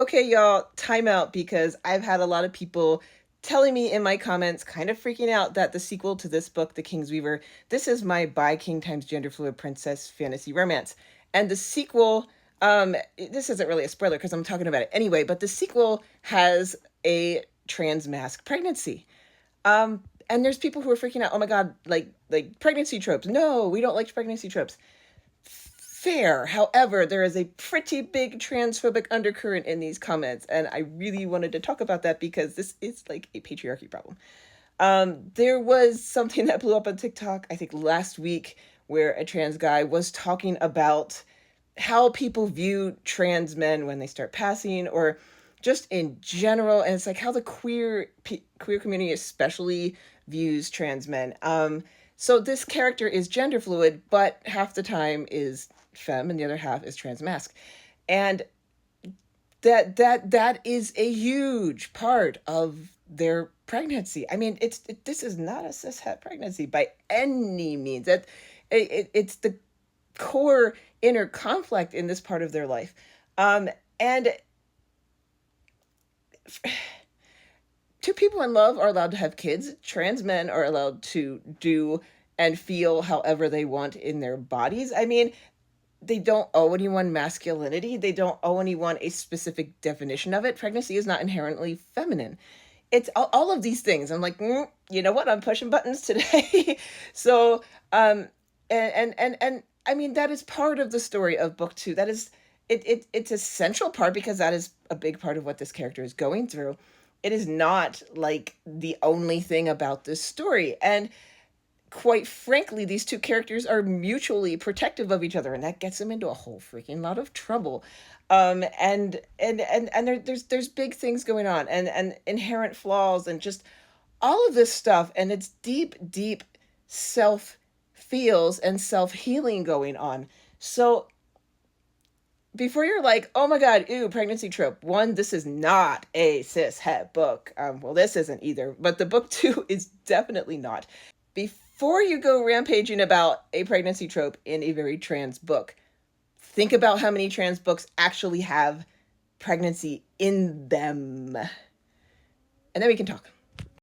Okay, y'all, time out because I've had a lot of people telling me in my comments, kind of freaking out that the sequel to this book, The King's Weaver, this is my bi king times gender fluid princess fantasy romance. And the sequel, this isn't really a spoiler because I'm talking about it anyway, but the sequel has a trans mask pregnancy. And there's people who are freaking out, oh my God, like pregnancy tropes. No, we don't like pregnancy tropes. Fair. However, there is a pretty big transphobic undercurrent in these comments, and I really wanted to talk about that because this is like a patriarchy problem. There was something that blew up on TikTok, I think last week, where a trans guy was talking about how people view trans men when they start passing, or just in general, and it's like how the queer community especially views trans men. So this character is gender fluid, but half the time is femme and the other half is trans mask. And that is a huge part of their pregnancy. I mean, this is not a cishet pregnancy by any means. It's the core inner conflict in this part of their life. And two people in love are allowed to have kids. Trans men are allowed to do and feel however they want in their bodies. I mean, they don't owe anyone masculinity. They don't owe anyone a specific definition of it. Pregnancy is not inherently feminine. It's all of these things. I'm like, you know what? I'm pushing buttons today. So, and I mean, that is part of the story of book two. That is, it's a central part because that is a big part of what this character is going through. It is not like the only thing about this story. And quite frankly, these two characters are mutually protective of each other, and that gets them into a whole freaking lot of trouble. And there's big things going on, and inherent flaws, and just all of this stuff, and it's deep self feels and self healing going on. So before you're like, oh my God, ew, pregnancy trope. One, this is not a cis het book. Well, this isn't either, but the book two is definitely not. Before you go rampaging about a pregnancy trope in a very trans book, think about how many trans books actually have pregnancy in them. And then we can talk.